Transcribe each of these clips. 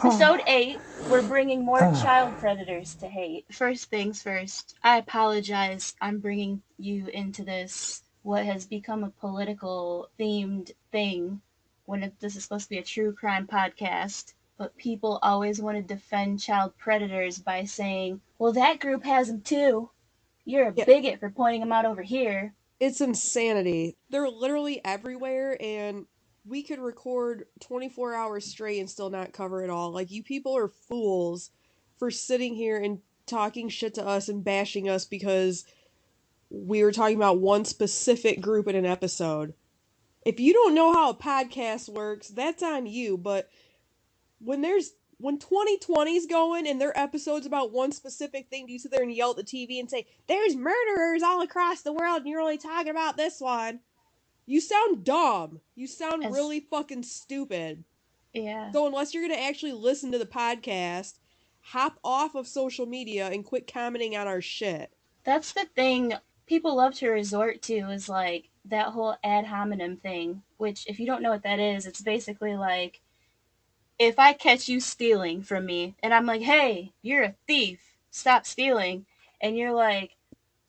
Episode 8, we're bringing more child predators to hate. First things first, I apologize. I'm bringing you into this, what has become a political themed thing when this is supposed to be a true crime podcast. But people always want to defend child predators by saying, well, that group has them too. You're a Yeah, bigot for pointing them out over here. it's insanity. They're literally everywhere, and we could record 24 hours straight and still not cover it all. Like, you people are fools for sitting here and talking shit to us and bashing us because we were talking about one specific group in an episode. If you don't know how a podcast works, that's on you, but when 2020's going and there are episodes about one specific thing, do you sit there and yell at the TV and say, there's murderers all across the world and you're only talking about this one? You sound dumb. You sound As really fucking stupid. yeah, So unless you're going to actually listen to the podcast, hop off of social media and quit commenting on our shit. that's the thing people love to resort to is like that whole ad hominem thing, which if you don't know what that is, it's basically like if I catch you stealing from me and I'm like, "Hey, you're a thief. Stop stealing." And you're like,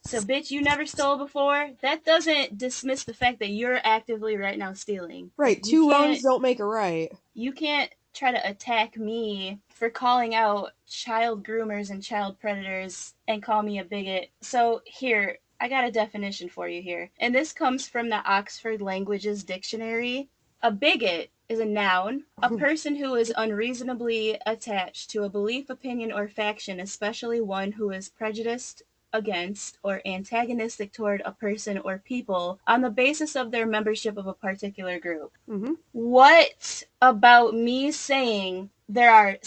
"So bitch, you never stole before?" That doesn't dismiss the fact that you're actively right now stealing. Like Right, two wrongs don't make a right. you can't try to attack me for calling out child groomers and child predators and call me a bigot. So here, I got a definition for you here. And this comes from the Oxford Languages Dictionary. A bigot is a noun, a person who is unreasonably attached to a belief, opinion, or faction, especially one who is prejudiced against or antagonistic toward a person or people on the basis of their membership of a particular group. Mm-hmm. What about me saying there are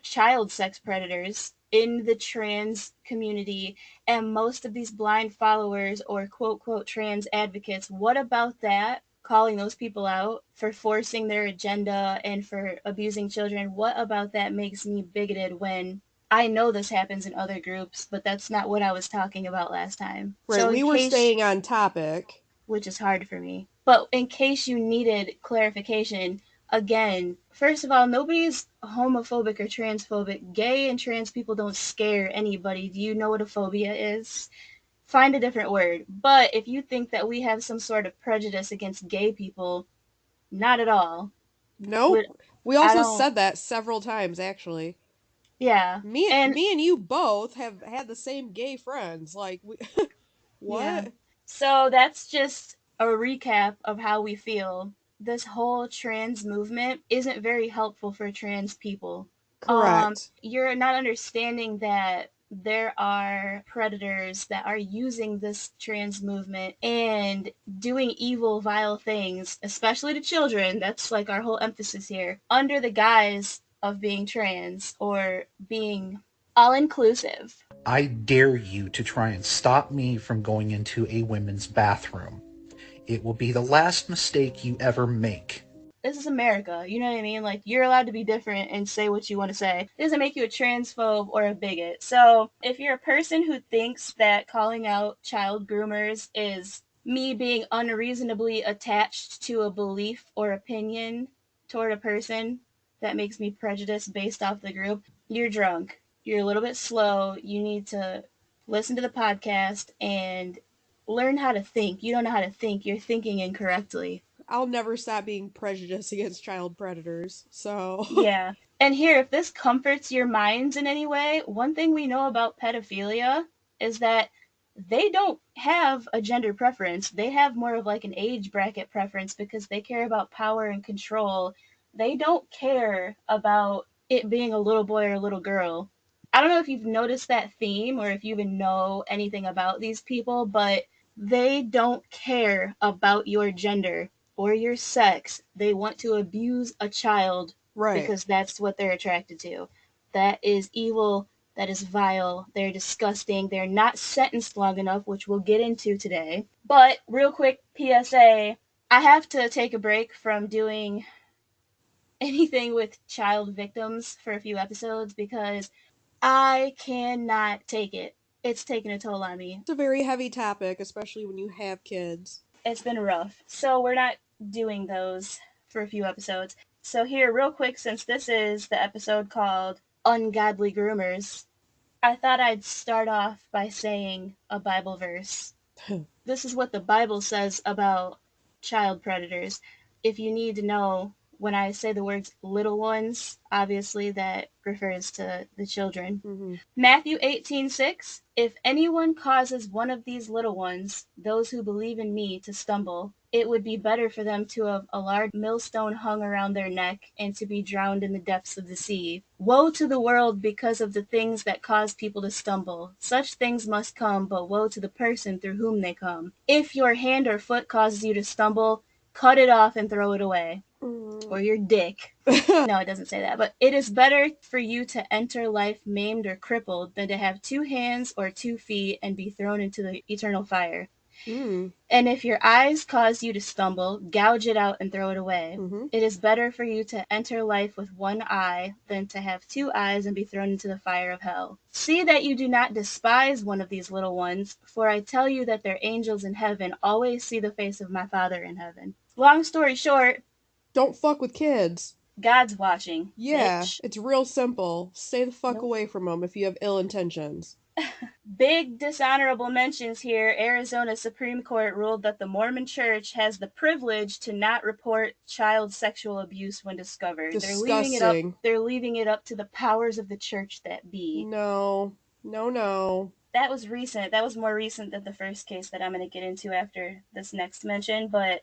child sex predators in the trans community and most of these blind followers or quote quote trans advocates? What about that? Calling those people out for forcing their agenda and for abusing children. What about that makes me bigoted when I know this happens in other groups, but that's not what I was talking about last time. Right, So, in we were case staying on topic. which is hard for me. But in case you needed clarification, again, first of all, nobody's homophobic or transphobic. Gay and trans people don't scare anybody. Do you know what a phobia is? Find a different word. But if you think that we have some sort of prejudice against gay people, not at all. Would Nope. We I also don't said that several times, actually. yeah. And Me and you both have had the same gay friends. Like, yeah. what? So that's just a recap of how we feel. This whole trans movement isn't very helpful for trans people. Correct. You're not understanding that there are predators that are using this trans movement and doing evil, vile things, especially to children. That's like our whole emphasis here, under the guise of being trans or being all inclusive. I dare you to try and stop me from going into a women's bathroom. It will be the last mistake you ever make. This is America. You know what I mean? Like, you're allowed to be different and say what you want to say. It doesn't make you a transphobe or a bigot. So, if you're a person who thinks that calling out child groomers is me being unreasonably attached to a belief or opinion toward a person that makes me prejudiced based off the group, you're drunk. You're a little bit slow. You need to listen to the podcast and learn how to think. You don't know how to think. You're thinking incorrectly. I'll never stop being prejudiced against child predators. So, Yeah. And here, if this comforts your minds in any way, one thing we know about pedophilia is that they don't have a gender preference. They have more of like an age bracket preference because they care about power and control. They don't care about it being a little boy or a little girl. I don't know if you've noticed that theme or if you even know anything about these people, but they don't care about your gender or your sex. They want to abuse a child right. because that's what they're attracted to. That is evil. That is vile. They're disgusting. They're not sentenced long enough, which we'll get into today. But, real quick PSA, I have to take a break from doing anything with child victims for a few episodes because I cannot take it. It's taking a toll on me. It's a very heavy topic, especially when you have kids. It's been rough. So we're not doing those for a few episodes. So, here, real quick, since this is the episode called Ungodly Groomers, I thought I'd start off by saying a Bible verse. This is what the Bible says about child predators. If you need to know, when I say the words little ones, obviously that refers to the children. Mm-hmm. Matthew 18:6, if anyone causes one of these little ones, those who believe in me, to stumble, it would be better for them to have a large millstone hung around their neck and to be drowned in the depths of the sea. Woe to the world because of the things that cause people to stumble. Such things must come, but woe to the person through whom they come. If your hand or foot causes you to stumble, cut it off and throw it away. Or your dick. No, it doesn't say that. But it is better for you to enter life maimed or crippled than to have 2 hands or 2 feet and be thrown into the eternal fire. Mm. And if your eyes cause you to stumble, gouge it out and throw it away. Mm-hmm. It is better for you to enter life with 1 eye than to have 2 eyes and be thrown into the fire of hell. See that you do not despise one of these little ones, for I tell you that their angels in heaven always see the face of my Father in heaven. Long story short, don't fuck with kids. God's watching. Yeah, bitch. it's real simple. Stay the fuck Nope. away from them if you have ill intentions. Big dishonorable mentions here. Arizona Supreme Court ruled that the Mormon Church has the privilege to not report child sexual abuse when discovered. Disgusting. They're leaving it up to the powers of the church that be. No. That was recent. That was more recent than the first case that I'm going to get into after this next mention, but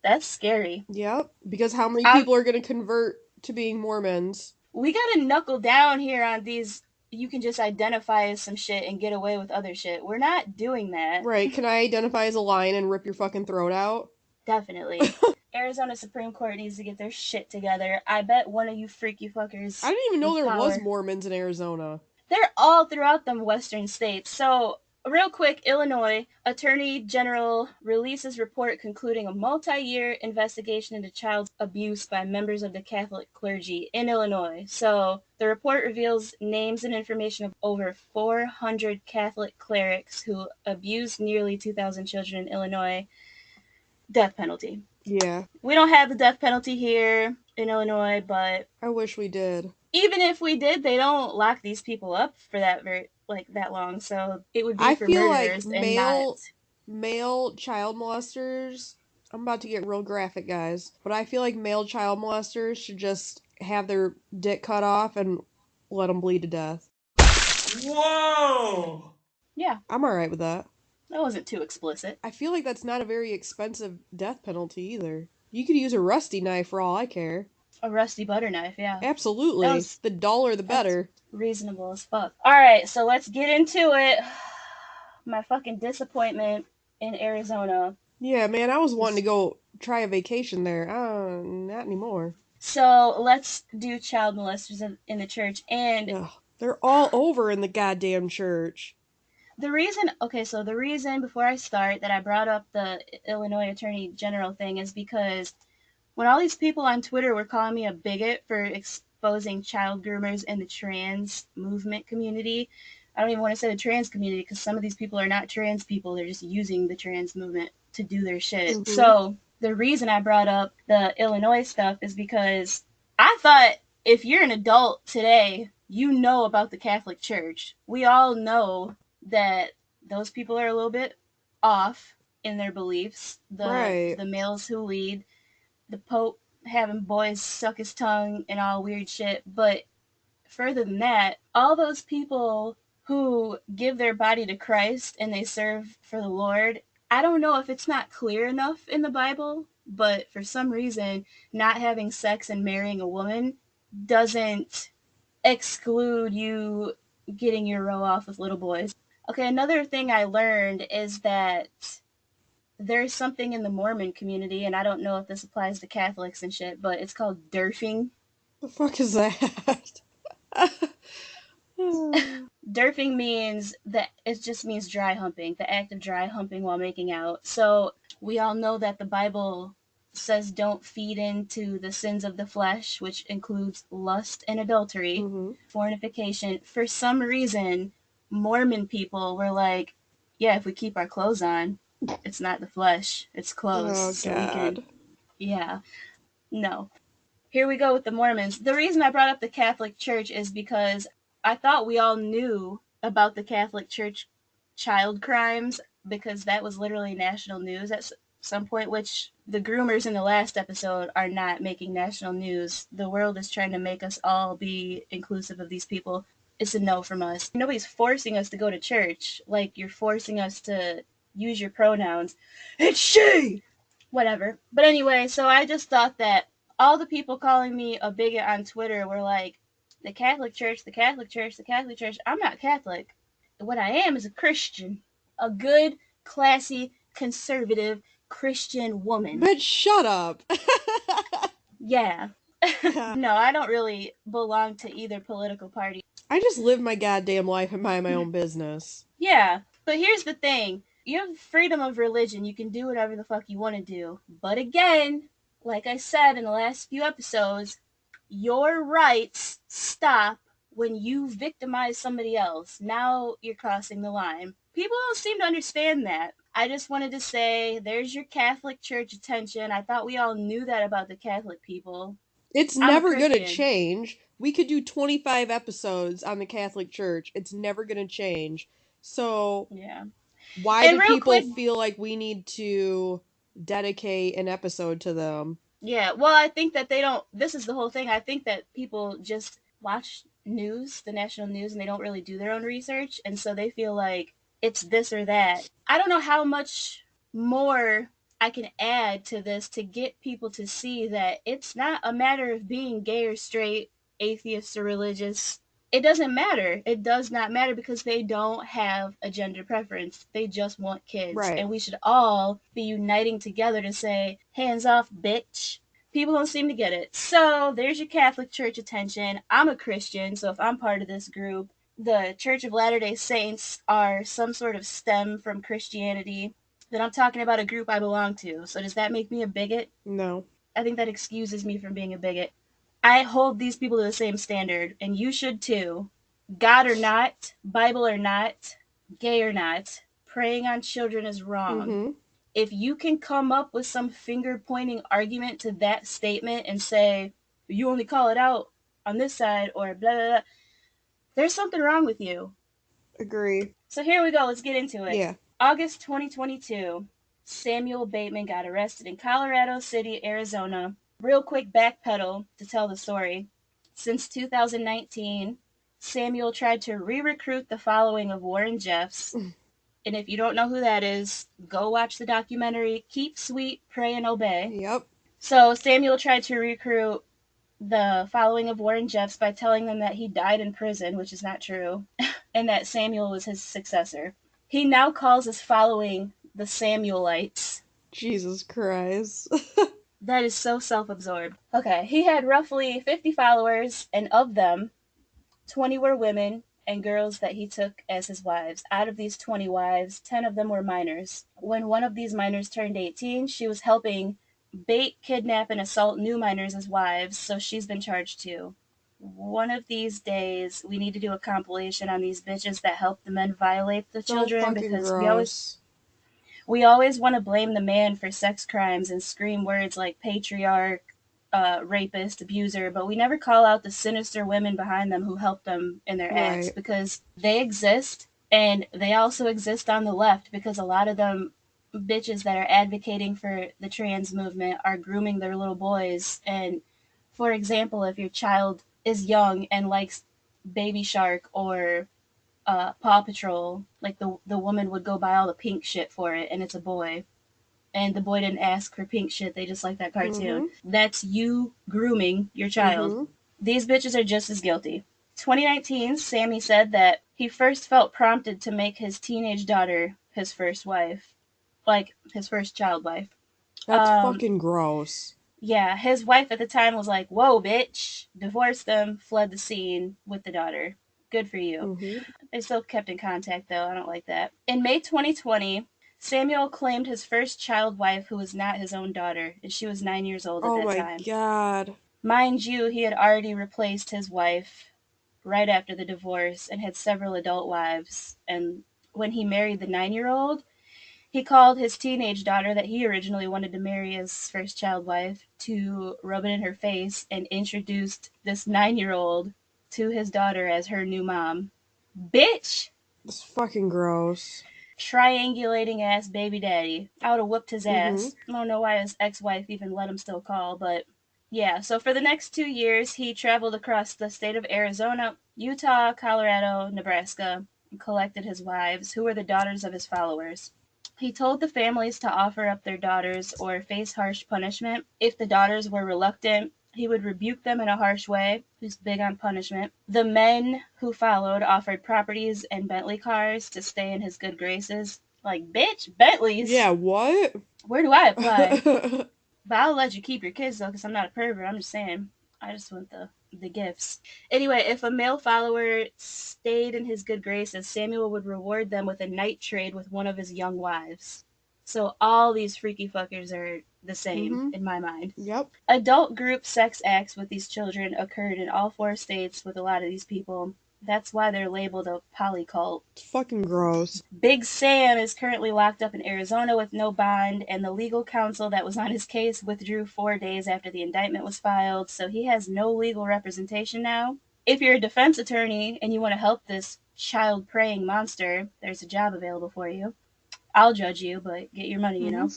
that's scary. Yep, because how many people are going to convert to being Mormons? We got to knuckle down here on these. You can just identify as some shit and get away with other shit. We're not doing that. Right, can I identify as a lion and rip your fucking throat out? Definitely. Arizona Supreme Court needs to get their shit together. I bet one of you freaky fuckers. I didn't even know there was Mormons in Arizona. They're all throughout the western states. So, real quick, Illinois Attorney General releases report concluding a multi-year investigation into child abuse by members of the Catholic clergy in Illinois. So, the report reveals names and information of over 400 Catholic clerics who abused nearly 2,000 children in Illinois. Death penalty. Yeah. We don't have the death penalty here in Illinois, but I wish we did. Even if we did, they don't lock these people up for that that long. So it would be for murderers and not male child molesters. I'm about to get real graphic, guys, but I feel like male child molesters should just have their dick cut off and let them bleed to death. Whoa! Yeah. I'm alright with that. That wasn't too explicit. I feel like that's not a very expensive death penalty either. You could use a rusty knife for all I care. A rusty butter knife, yeah. Absolutely. The duller the better. Reasonable as fuck. Alright, so let's get into it. My fucking disappointment in Arizona. Yeah, man, I was wanting to go try a vacation there. Not anymore. So let's do child molesters in the church, and ugh, they're all over in the goddamn church. The reason before I start that I brought up the Illinois Attorney General thing is because when all these people on Twitter were calling me a bigot for exposing child groomers in the trans movement community, I don't even want to say the trans community because some of these people are not trans people. They're just using the trans movement to do their shit. Mm-hmm. So the reason I brought up the Illinois stuff is because I thought if you're an adult today, you know about the Catholic Church. We all know that those people are a little bit off in their beliefs. The males who lead, the Pope having boys suck his tongue and all weird shit. But further than that, all those people who give their body to Christ and they serve for the Lord, I don't know if it's not clear enough in the Bible, but for some reason, not having sex and marrying a woman doesn't exclude you getting your row off with little boys. Okay, another thing I learned is that there's something in the Mormon community, and I don't know if this applies to Catholics and shit, but it's called derfing. The fuck is that? Derfing means it just means dry humping, the act of dry humping while making out. So we all know that the Bible says don't feed into the sins of the flesh, which includes lust and adultery, mm-hmm. fornication. For some reason, Mormon people were like, yeah, if we keep our clothes on, it's not the flesh, it's clothes. Oh, so God. yeah. No. here we go with the Mormons. The reason I brought up the Catholic Church is because I thought we all knew about the Catholic Church child crimes, because that was literally national news at some point, which the Groomers in the last episode are not making national news. The world is trying to make us all be inclusive of these people. It's a no from us. Nobody's forcing us to go to church like you're forcing us to use your pronouns. It's she! Whatever. But anyway, so I just thought that all the people calling me a bigot on Twitter were like, the Catholic Church, the Catholic Church, the Catholic Church. I'm not Catholic. What I am is a Christian. A good, classy, conservative Christian woman. But shut up. Yeah. No, I don't really belong to either political party. I just live my goddamn life and mind my own business. Yeah, but here's the thing. You have freedom of religion. You can do whatever the fuck you want to do. But again, like I said in the last few episodes, your rights stop when you victimize somebody else. Now you're crossing the line. People don't seem to understand that. I just wanted to say, there's your Catholic Church attention. I thought we all knew that about the Catholic people. It's never going to change. We could do 25 episodes on the Catholic Church. It's never going to change. So, yeah. Why do people feel like we need to dedicate an episode to them? Yeah, well, I think that they don't. This is the whole thing. I think that people just watch news, the national news, and they don't really do their own research. And so they feel like it's this or that. I don't know how much more I can add to this to get people to see that it's not a matter of being gay or straight, atheist or religious. It doesn't matter. It does not matter, because they don't have a gender preference. They just want kids. Right. And we should all be uniting together to say, hands off, bitch. People don't seem to get it. So there's your Catholic Church attention. I'm a Christian, so if I'm part of this group, the Church of Latter-day Saints are some sort of stem from Christianity. Then I'm talking about a group I belong to. So does that make me a bigot? No. I think that excuses me from being a bigot. I hold these people to the same standard, and you should too. God or not, Bible or not, gay or not, preying on children is wrong. Mm-hmm. If you can come up with some finger-pointing argument to that statement and say, you only call it out on this side, or blah, blah, blah, there's something wrong with you. Agree. So here we go. Let's get into it. Yeah. August 2022, Samuel Bateman got arrested in Colorado City, Arizona. Real quick backpedal to tell the story. Since 2019, Samuel tried to re-recruit the following of Warren Jeffs. And if you don't know who that is, go watch the documentary Keep Sweet, Pray and Obey. Yep. So Samuel tried to recruit the following of Warren Jeffs by telling them that he died in prison, which is not true, and that Samuel was his successor. He now calls his following the Samuelites. Jesus Christ. That is so self-absorbed. Okay, he had roughly 50 followers, and of them, 20 were women and girls that he took as his wives. Out of these 20 wives, 10 of them were minors. When one of these minors turned 18, she was helping bait, kidnap, and assault new minors as wives, so she's been charged too. One of these days, we need to do a compilation on these bitches that help the men violate the children, because gross. we always want to blame the man for sex crimes and scream words like patriarch, rapist, abuser, but we never call out the sinister women behind them who help them in their acts, because they exist, and they also exist on the left, because a lot of them bitches that are advocating for the trans movement are grooming their little boys. And for example, if your child is young and likes Baby Shark or Paw Patrol, like the woman would go buy all the pink shit for it, and it's a boy. And the boy didn't ask for pink shit, they just like that cartoon. Mm-hmm. That's you grooming your child. Mm-hmm. These bitches are just as guilty. 2019, Sammy said that he first felt prompted to make his teenage daughter his first wife. Like, his first child wife. That's fucking gross. Yeah, his wife at the time was like, whoa, bitch. Divorced them, fled the scene with the daughter. Good for you. Mm-hmm. They still kept in contact, though. I don't like that. In May 2020, Samuel claimed his first child wife, who was not his own daughter, and she was 9 years old at that time. Oh my god. Mind you, he had already replaced his wife right after the divorce and had several adult wives. And when he married the 9-year-old, He called his teenage daughter that he originally wanted to marry his first child wife to rub it in her face and introduced this 9-year-old to his daughter as her new mom. Bitch! It's fucking gross. Triangulating ass baby daddy. I would have whooped his Mm-hmm. ass. I don't know why his ex wife even let him still call, but yeah. So for the next 2 years, he traveled across the state of Arizona, Utah, Colorado, Nebraska, and collected his wives, who were the daughters of his followers. He told the families to offer up their daughters or face harsh punishment. If the daughters were reluctant, he would rebuke them in a harsh way. He's big on punishment. The men who followed offered properties and Bentley cars to stay in his good graces. Like, bitch, Bentleys? Yeah, what? Where do I apply? But I'll let you keep your kids though, because I'm not a pervert. I'm just saying. I just want the gifts. Anyway, if a male follower stayed in his good graces, Samuel would reward them with a night trade with one of his young wives. So all these freaky fuckers are the same Mm-hmm. in my mind. Yep. Adult group sex acts with these children occurred in all 4 states with a lot of these people. That's why they're labeled a polycult. It's fucking gross. Big Sam is currently locked up in Arizona with no bond, and the legal counsel that was on his case withdrew 4 days after the indictment was filed, so he has no legal representation now. If you're a defense attorney and you want to help this child preying monster, there's a job available for you. I'll judge you, but get your money, you Mm-hmm. know.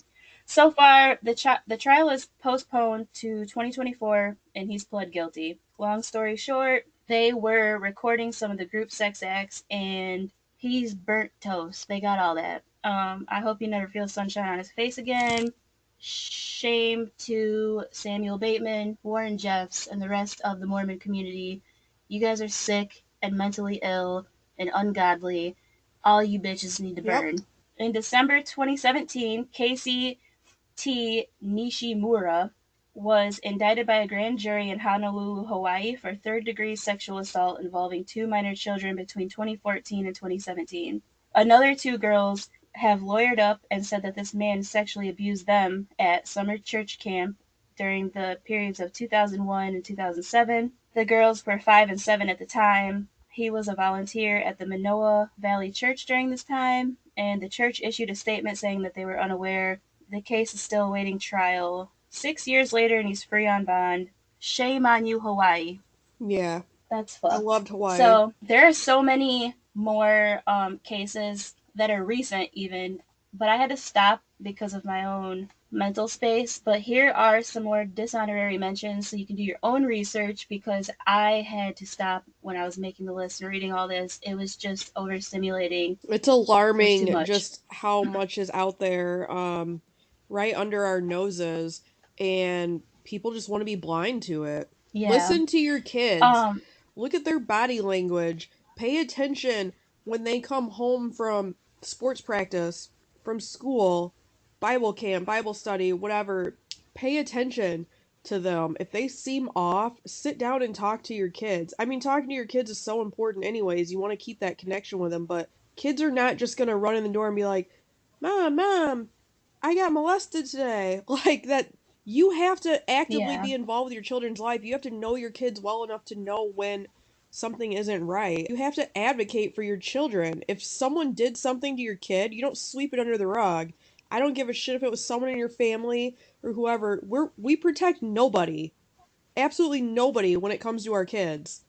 So far, the trial is postponed to 2024, and he's pled guilty. Long story short, they were recording some of the group sex acts, and he's burnt toast. They got all that. I hope he never feels sunshine on his face again. Shame to Samuel Bateman, Warren Jeffs, and the rest of the Mormon community. You guys are sick and mentally ill and ungodly. All you bitches need to Yep. burn. In December 2017, Casey T. Nishimura was indicted by a grand jury in Honolulu, Hawaii for third-degree sexual assault involving 2 minor children between 2014 and 2017. Another 2 girls have lawyered up and said that this man sexually abused them at summer church camp during the periods of 2001 and 2007. The girls were 5 and 7 at the time. He was a volunteer at the Manoa Valley Church during this time, and the church issued a statement saying that they were unaware. The case is still awaiting trial. 6 years later, and he's free on bond. Shame on you, Hawaii. Yeah. That's I fucked. loved Hawaii. So there are so many more cases that are recent, even, but I had to stop because of my own mental space. But here are some more dishonorary mentions so you can do your own research, because I had to stop when I was making the list and reading all this. It was just overstimulating. It's It was too alarming much. just how much is out there, right under our noses, and people just want to be blind to it. Yeah. Listen to your kids. Um. Look at their body language. Pay attention when they come home from sports practice, from school, Bible camp, Bible study, whatever. Pay attention to them. If they seem off, sit down and talk to your kids. I mean, talking to your kids is so important anyways. You want to keep that connection with them, but kids are not just going to run in the door and be like, Mom, I got molested today." Like that. You have to actively Yeah. be involved with your children's life. You have to know your kids well enough to know when something isn't right. You have to advocate for your children. If someone did something to your kid, you don't sweep it under the rug. I don't give a shit if it was someone in your family or whoever. We protect nobody. Absolutely nobody when it comes to our kids.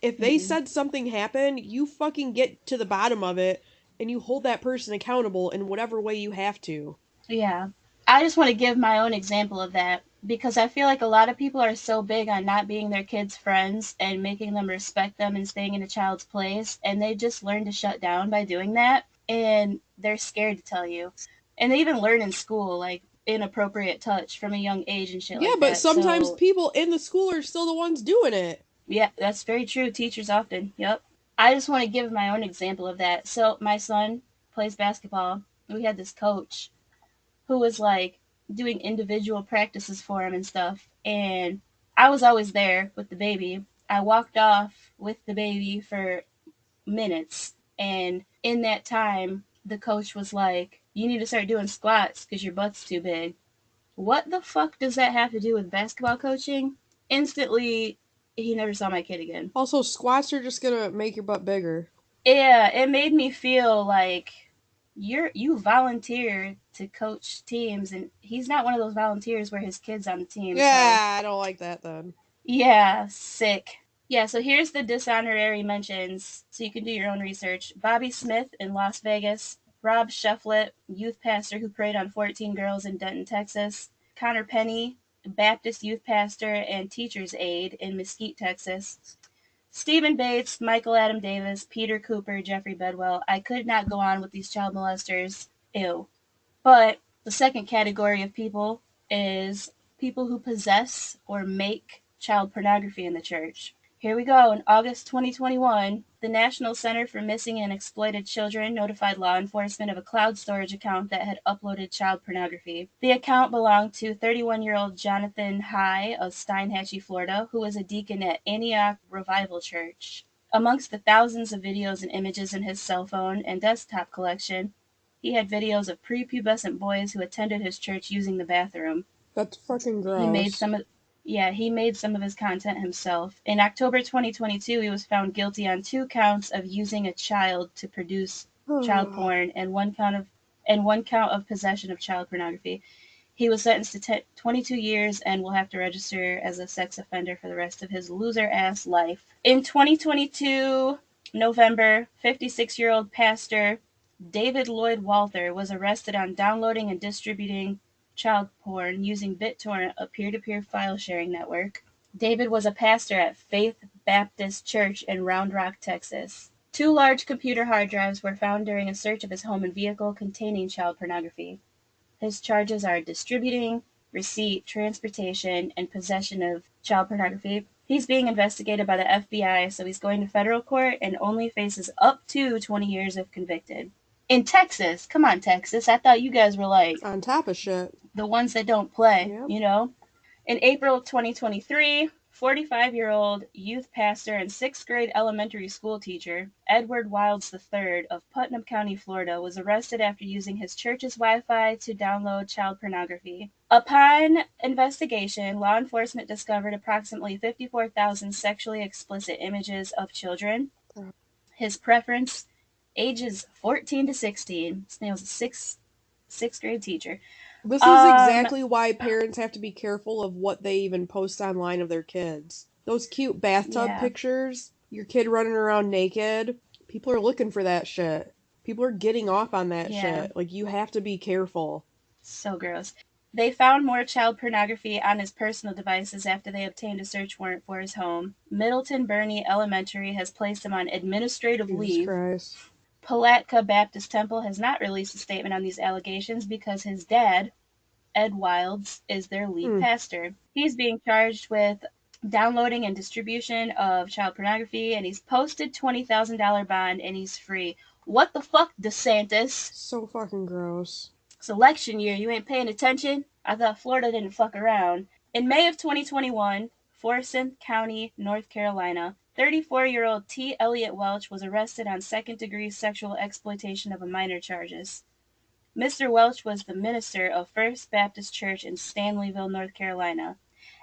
If they Mm-mm. said something happened, you fucking get to the bottom of it and you hold that person accountable in whatever way you have to. Yeah. I just want to give my own example of that, because I feel like a lot of people are so big on not being their kids' friends and making them respect them and staying in a child's place, and they just learn to shut down by doing that, and they're scared to tell you. And they even learn in school, like inappropriate touch from a young age and shit Yeah, like but that. sometimes So, people in the school are still the ones doing it. yeah, that's very true. Teachers often. Yep. I just want to give my own example of that. So, my son plays basketball. We had this coach who was like doing individual practices for him and stuff. And I was always there with the baby. I walked off with the baby for minutes. And in that time, the coach was like, "You need to start doing squats because your butt's too big." What the fuck does that have to do with basketball coaching? Instantly, he never saw my kid again. Also, squats are just gonna make your butt bigger. Yeah, it made me feel like You volunteer to coach teams, and he's not one of those volunteers where his kid's on the team. So Yeah, I don't like that then. yeah, sick. Yeah, so here's the dishonorary mentions, so you can do your own research. Bobby Smith in Las Vegas, Rob Shefflett, youth pastor who preyed on 14 girls in Denton, Texas, Connor Penny, Baptist youth pastor and teacher's aide in Mesquite, Texas, Stephen Bates, Michael Adam Davis, Peter Cooper, Jeffrey Bedwell. I could not go on with these child molesters. Ew. But the second category of people is people who possess or make child pornography in the church. Here we go. In August 2021, the National Center for Missing and Exploited Children notified law enforcement of a cloud storage account that had uploaded child pornography. The account belonged to 31-year-old Jonathan High of Steinhatchee, Florida, who was a deacon at Antioch Revival Church. Amongst the thousands of videos and images in his cell phone and desktop collection, he had videos of prepubescent boys who attended his church using the bathroom. That's fucking He made gross. some of he made some of his content himself. In October 2022, he was found guilty on 2 counts of using a child to produce child porn and one count of possession of child pornography. He was sentenced to 22 years and will have to register as a sex offender for the rest of his loser ass life. In 2022, November, 56-year-old pastor David Lloyd Walther was arrested on downloading and distributing child porn using BitTorrent, a peer-to-peer file sharing network. David was a pastor at Faith Baptist Church in Round Rock, Texas. 2 large computer hard drives were found during a search of his home and vehicle containing child pornography. His charges are distributing, receipt, transportation, and possession of child pornography. He's being investigated by the FBI, so he's going to federal court and only faces up to 20 years if convicted. In Texas, come on, Texas. I thought you guys were like On top of shit. the ones that don't play, Yep. you know? In April 2023, 45-year-old youth pastor and 6th grade elementary school teacher, Edward Wilds III of Putnam County, Florida, was arrested after using his church's Wi-Fi to download child pornography. Upon investigation, law enforcement discovered approximately 54,000 sexually explicit images of children. His preference, ages 14 to 16. This man was a sixth grade teacher. This is exactly why parents have to be careful of what they even post online of their kids. Those cute bathtub pictures, your kid running around naked, people are looking for that shit. People are getting off on that shit. Like, you have to be careful. So gross. They found more child pornography on his personal devices after they obtained a search warrant for his home. Middleton Burney Elementary has placed him on administrative leave. Christ. Palatka Baptist Temple has not released a statement on these allegations because his dad, Ed Wilds, is their lead pastor. He's being charged with downloading and distribution of child pornography, and he's posted $20,000 bond, and he's free. What the fuck, DeSantis? So fucking gross. It's election year. You ain't paying attention? I thought Florida didn't fuck around. In May of 2021, Forsyth County, North Carolina, 34-year-old T. Elliot Welch was arrested on second-degree sexual exploitation of a minor charges. Mr. Welch was the minister of First Baptist Church in Stanleyville, North Carolina.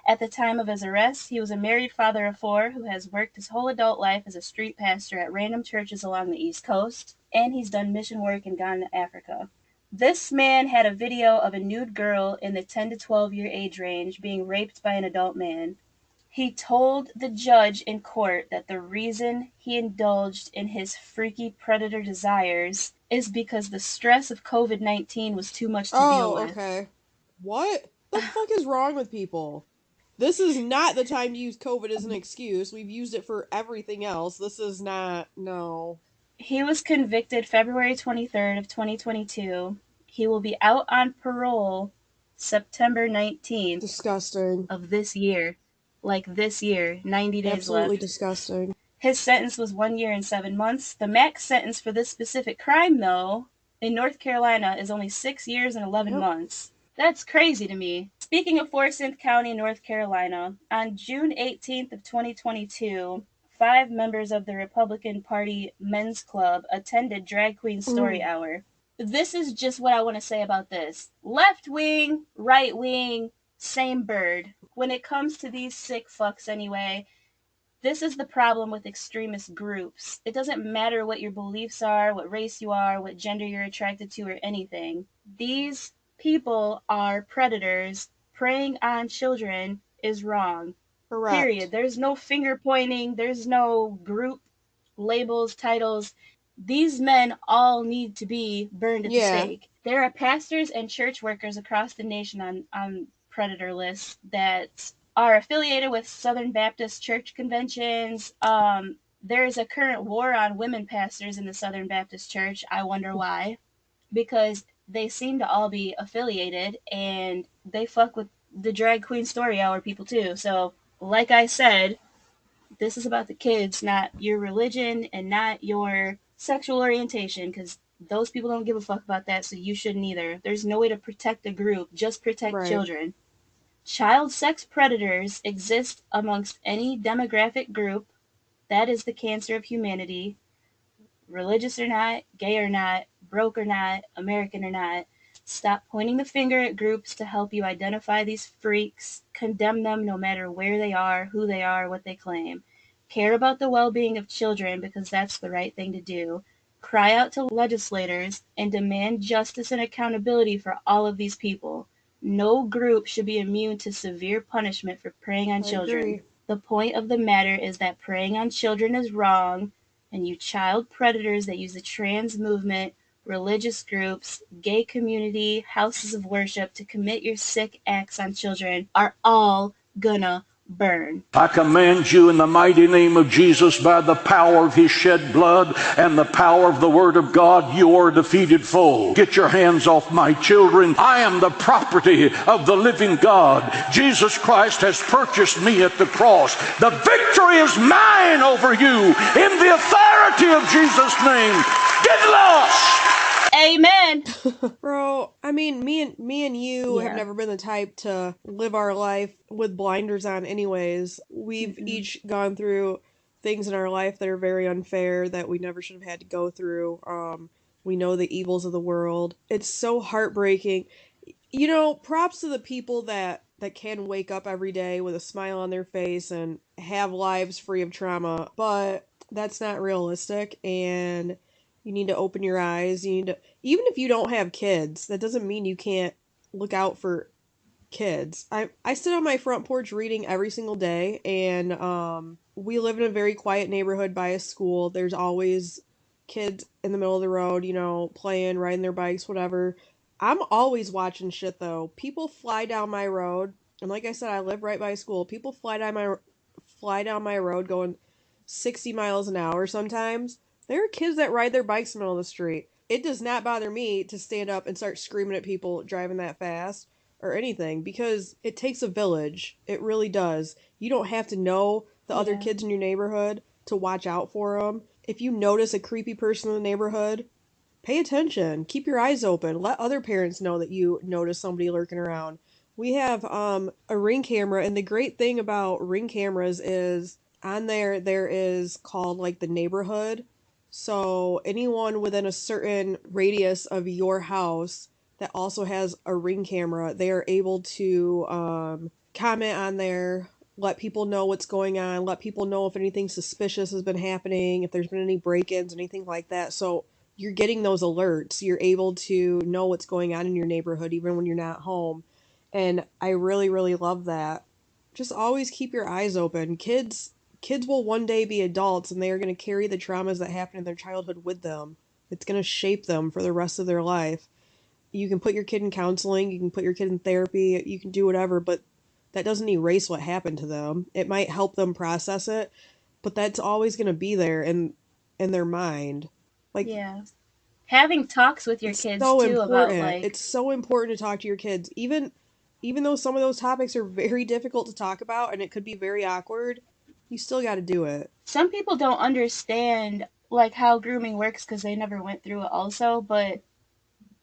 At the time of his arrest, he was a married father of 4 who has worked his whole adult life as a street pastor at random churches along the East Coast, and he's done mission work in Ghana, Africa. This man had a video of a nude girl in the 10 to 12 year age range being raped by an adult man. He told the judge in court that the reason he indulged in his freaky predator desires is because the stress of COVID-19 was too much to deal with. Okay. What the fuck is wrong with people? This is not the time to use COVID as an excuse. We've used it for everything else. This is not, no. He was convicted February 23rd of 2022. He will be out on parole September 19th. Disgusting. Of this year. Like this year, 90 days Absolutely left. Disgusting. His sentence was 1 year and 7 months. The max sentence for this specific crime, though, in North Carolina is only 6 years and 11 months. That's crazy to me. Speaking of Forsyth County, North Carolina, on June 18th of 2022, 5 members of the Republican Party Men's Club attended Drag Queen Story Hour. This is just what I want to say about this. Left wing, right wing, same bird. When it comes to these sick fucks anyway, This is the problem with extremist groups. It doesn't matter what your beliefs are, what race you are, what gender you're attracted to, or anything. These people are predators. Preying on children is wrong. Correct. Period. There's no finger pointing, there's no group labels, titles. These men all need to be burned at the Yeah. stake. There are pastors and church workers across the nation on predator lists that are affiliated with Southern Baptist church conventions. There is a current war on women pastors in the Southern Baptist Church. I wonder why. Because they seem to all be affiliated and they fuck with the drag queen story hour people too. So, like I said, this is about the kids, not your religion and not your sexual orientation, because those people don't give a fuck about that, so you shouldn't either. There's no way to protect a group, just protect Right. children. Child sex predators exist amongst any demographic group. That is the cancer of humanity, religious or not, gay or not, broke or not, American or not. Stop pointing the finger at groups to help you identify these freaks, condemn them no matter where they are, who they are, what they claim. Care about the well being of children because that's the right thing to do. Cry out to legislators and demand justice and accountability for all of these people. No group should be immune to severe punishment for preying on I children. agree. The point of the matter is that preying on children is wrong, and you child predators that use the trans movement, religious groups, gay community, houses of worship to commit your sick acts on children are all gonna burn. I command you in the mighty name of Jesus, by the power of his shed blood and the power of the word of God, you are a defeated foe. Get your hands off my children. I am the property of the living God. Jesus Christ has purchased me at the cross. The victory is mine over you in the authority of Jesus' name. Get lost! Amen. Bro, I mean, me and you have Yeah. never been the type to live our life with blinders on anyways. We've each gone through things in our life that are very unfair that we never should have had to go through. We know the evils of the world. It's so heartbreaking. You know, props to the people that can wake up every day with a smile on their face and have lives free of trauma, but that's not realistic, and you need to open your eyes. You need to, even if you don't have kids, that doesn't mean you can't look out for kids. I sit on my front porch reading every single day, and we live in a very quiet neighborhood by a school. There's always kids in the middle of the road, you know, playing, riding their bikes, whatever. I'm always watching shit though. People fly down my road, and like I said, I live right by a school. People fly down my road going 60 miles an hour sometimes. There are kids that ride their bikes in the middle of the street. It does not bother me to stand up and start screaming at people driving that fast or anything, because it takes a village. It really does. You don't have to know the other Yeah. kids in your neighborhood to watch out for them. If you notice a creepy person in the neighborhood, pay attention. Keep your eyes open. Let other parents know that you notice somebody lurking around. We have a Ring camera, and the great thing about Ring cameras is on there is called like the neighborhood. So anyone within a certain radius of your house that also has a Ring camera, they are able to comment on there, let people know what's going on, let people know if anything suspicious has been happening, if there's been any break-ins, anything like that. So you're getting those alerts. You're able to know what's going on in your neighborhood even when you're not home. And I really, really love that. Just always keep your eyes open. Kids will one day be adults, and they are going to carry the traumas that happened in their childhood with them. It's going to shape them for the rest of their life. You can put your kid in counseling, you can put your kid in therapy, you can do whatever, but that doesn't erase what happened to them. It might help them process it, but that's always going to be there in their mind. Like, Yeah. Having talks with your it's kids so too about important. like, It's so important to talk to your kids. Even though some of those topics are very difficult to talk about and it could be very awkward, you still got to do it. some people don't understand like how grooming works because they never went through it also, but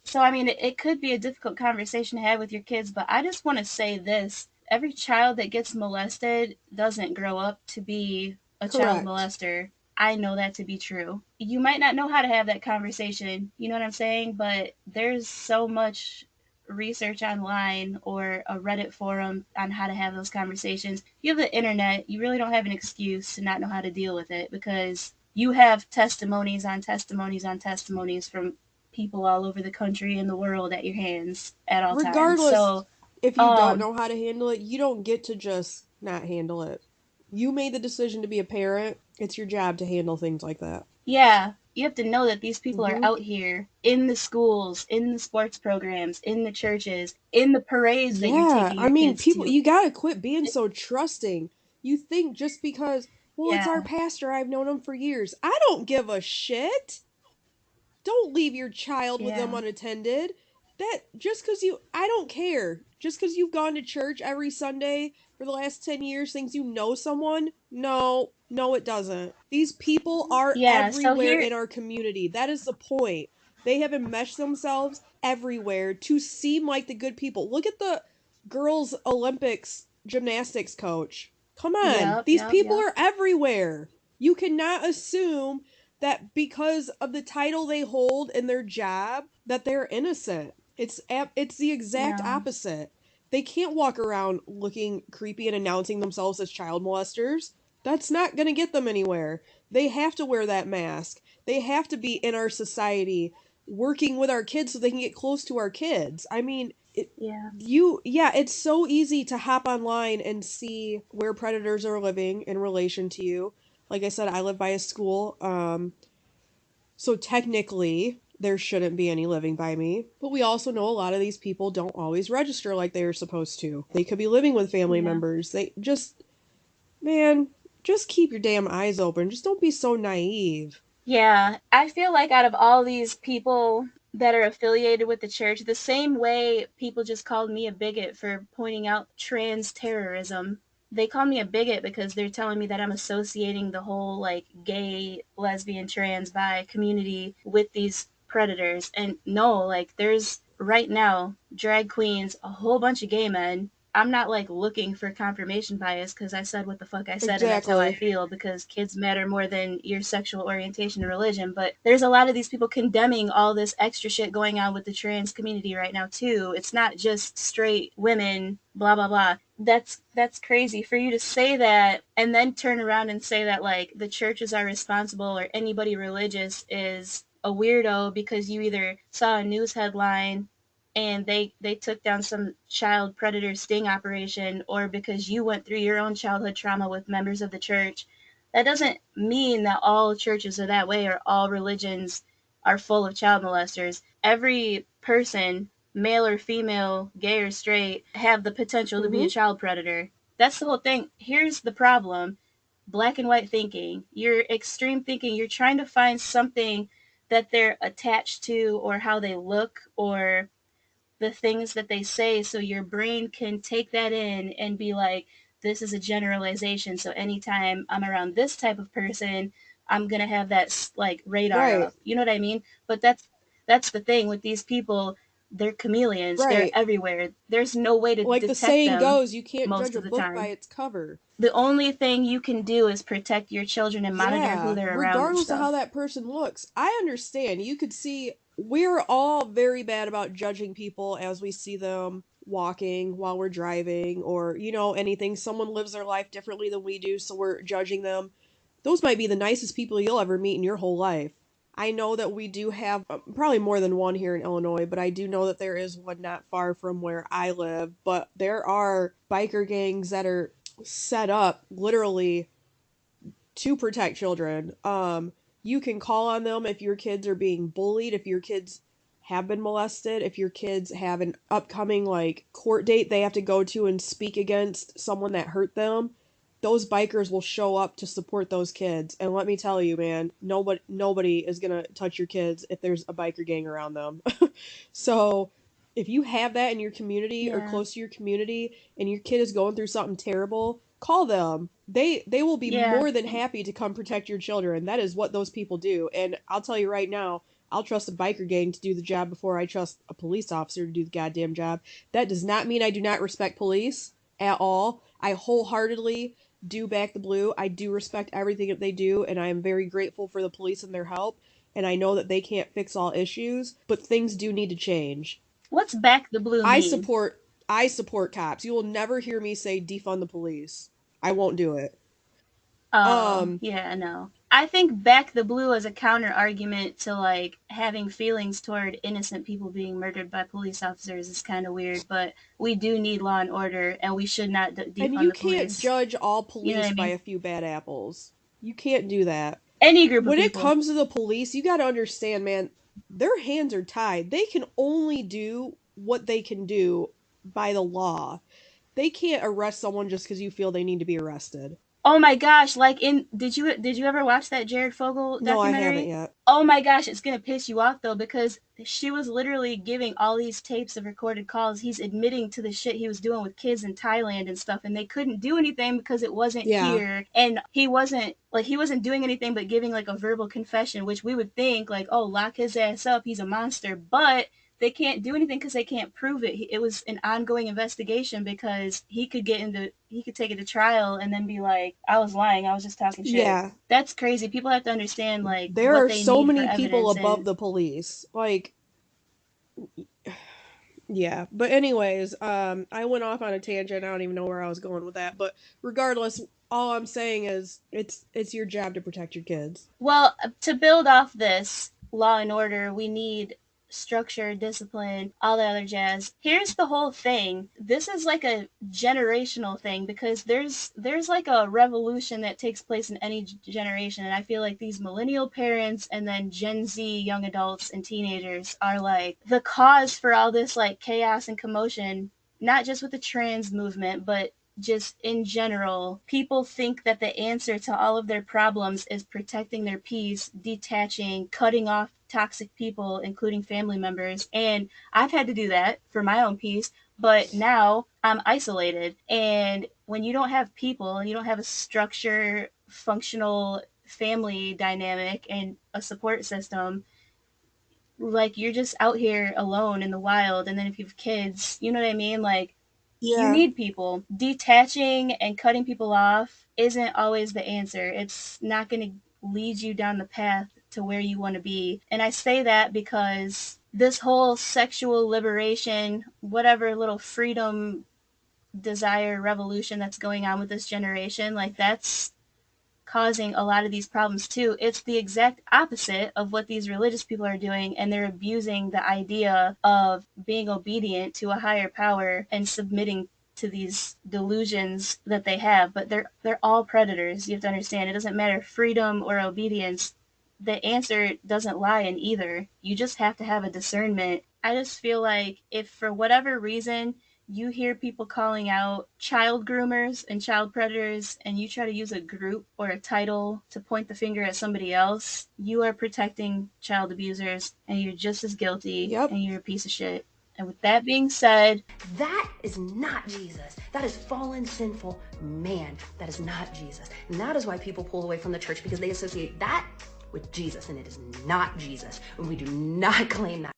so I mean it could be a difficult conversation to have with your kids, but I just want to say this. Every child that gets molested doesn't grow up to be a child Correct. molester. I know that to be true. You might not know how to have that conversation, you know what I'm saying? But there's so much research online or a Reddit forum on how to have those conversations, if you have the internet, you really don't have an excuse to not know how to deal with it, because you have testimonies on testimonies on testimonies from people all over the country and the world at your hands at all times. Regardless, So, if you don't um, know how to handle it, you don't get to just not handle it. You made the decision to be a parent. It's your job to handle things like that. yeah, you have to know that these people are Mm-hmm. out here in the schools, in the sports programs, in the churches, in the parades that you're Yeah, taking I your mean, kids people, to. you gotta quit being so trusting. You think just because, well, it's our Yeah, pastor, I've known him for years. I don't give a shit. Don't leave your child with them yeah, unattended. That just because you, I don't care. Just because you've gone to church every Sunday for the last 10 years thinks you know someone? No, no, it doesn't. These people are yeah. So everywhere here, in our community. That is the point. They have enmeshed themselves everywhere to seem like the good people. Look at the girls' Olympics gymnastics coach. Come on. yep, These yep, people yep, are everywhere. You cannot assume that because of the title they hold in their job that they're innocent. It's the exact no, opposite. They can't walk around looking creepy and announcing themselves as child molesters. That's not going to get them anywhere. They have to wear that mask. They have to be in our society working with our kids so they can get close to our kids. I mean, yeah, yeah, it's so easy to hop online and see where predators are living in relation to you. Like I said, I live by a school. So technically, there shouldn't be any living by me. But we also know a lot of these people don't always register like they are supposed to. They could be living with family yeah. members. They just, man, just keep your damn eyes open. Just don't be so naive. Yeah, I feel like out of all these people that are affiliated with the church, the same way people just called me a bigot for pointing out trans terrorism, they call me a bigot because they're telling me that I'm associating the whole like gay, lesbian, trans, bi community with these predators. And no, like there's right now drag queens, a whole bunch of gay men. I'm not like looking for confirmation bias because I said what the fuck I said and that's how I Exactly. feel, because kids matter more than your sexual orientation and religion. But there's a lot of these people condemning all this extra shit going on with the trans community right now too. It's not just straight women, blah blah blah. That's crazy for you to say that and then turn around and say that like the churches are responsible or anybody religious is a weirdo because you either saw a news headline and they took down some child predator sting operation, or because you went through your own childhood trauma with members of the church. That doesn't mean that all churches are that way or all religions are full of child molesters. Every person, male or female, gay or straight, have the potential to be a Mm-hmm. child predator. That's the whole thing. Here's the problem: black and white thinking. Your extreme thinking, you're trying to find something that they're attached to or how they look or the things that they say, so your brain can take that in and be like, this is a generalization, so anytime I'm around this type of person, I'm gonna have that like radar Right. up, you know what I mean? But that's the thing with these people. They're chameleons, they're Right. everywhere, there's no way to Like the detect saying them goes, you can't most judge a of the book by time. its cover. The only thing you can do is protect your children and monitor who Yeah, they're around and regardless of how stuff. that person looks. I understand. You could see we're all very bad about judging people as we see them walking while we're driving or, anything. Someone lives their life differently than we do, so we're judging them. Those might be the nicest people you'll ever meet in your whole life. I know that we do have probably more than one here in Illinois, but I do know that there is one not far from where I live. But there are biker gangs that are set up literally to protect children. You can call on them if your kids are being bullied, if your kids have been molested, if your kids have an upcoming like court date they have to go to and speak against someone that hurt them. Those bikers will show up to support those kids. And let me tell you, man, nobody is going to touch your kids if there's a biker gang around them. So, if you have that in your community or Yeah, close to your community and your kid is going through something terrible, call them. They will be yeah, more than happy to come protect your children. That is what those people do. And I'll tell you right now, I'll trust a biker gang to do the job before I trust a police officer to do the goddamn job. That does not mean I do not respect police at all. I wholeheartedly do back the blue. I do respect everything that they do, and I am very grateful for the police and their help. And I know that they can't fix all issues, but things do need to change. What's back the blue I mean? support cops. You will never hear me say defund the police. I won't do it. Oh, Um, yeah, no. I think back the blue as a counter argument to like having feelings toward innocent people being murdered by police officers is kind of weird, but we do need law and order and we should not and defund you the can't police. judge all You know what police I by mean? a few bad apples. You can't do that. Any group of When it people. comes to the police, you got to understand, man, their hands are tied. They can only do what they can do by the law. They can't arrest someone just because you feel they need to be arrested. Oh my gosh, like in did you ever watch that Jared Fogle No, I haven't documentary? yet. Oh my gosh, it's gonna piss you off though because she was literally giving all these tapes of recorded calls. He's admitting to the shit he was doing with kids in Thailand and stuff, and they couldn't do anything because it wasn't Yeah. here, and he wasn't doing anything but giving like a verbal confession, which we would think like, oh, lock his ass up, he's a monster, but they can't do anything because they can't prove it. It was an ongoing investigation because he could take it to trial and then be like, I was lying, I was just talking shit. Yeah. That's crazy. People have to understand like There what are they so need for many people evidence above and the police. Like, yeah. But anyways, I went off on a tangent. I don't even know where I was going with that. But regardless, all I'm saying is it's your job to protect your kids. well, to build off this law and order, we need structure, discipline, all that other jazz. Here's the whole thing. This is like a generational thing because there's like a revolution that takes place in any generation, and I feel like these millennial parents and then Gen Z young adults and teenagers are like the cause for all this like chaos and commotion, not just with the trans movement, but just in general, people think that the answer to all of their problems is protecting their peace, detaching, cutting off toxic people, including family members. And I've had to do that for my own peace, but now I'm isolated. And when you don't have people and you don't have a structure, functional family dynamic and a support system, like you're just out here alone in the wild. And then if you have kids, you know what I mean? Like you Yeah. need people. Detaching and cutting people off isn't always the answer. It's not going to lead you down the path to where you want to be. And I say that because this whole sexual liberation, whatever little freedom desire revolution that's going on with this generation, like that's causing a lot of these problems too. It's the exact opposite of what these religious people are doing, and they're abusing the idea of being obedient to a higher power and submitting to these delusions that they have. But they're all predators. You have to understand. It doesn't matter freedom or obedience. The answer doesn't lie in either. You just have to have a discernment. I just feel like if for whatever reason you hear people calling out child groomers and child predators and you try to use a group or a title to point the finger at somebody else, you are protecting child abusers and you're just as guilty Yep. and you're a piece of shit. And with that being said, that is not Jesus. That is fallen, sinful man. That is not Jesus. And that is why people pull away from the church, because they associate that with Jesus, and it is not Jesus. And we do not claim that.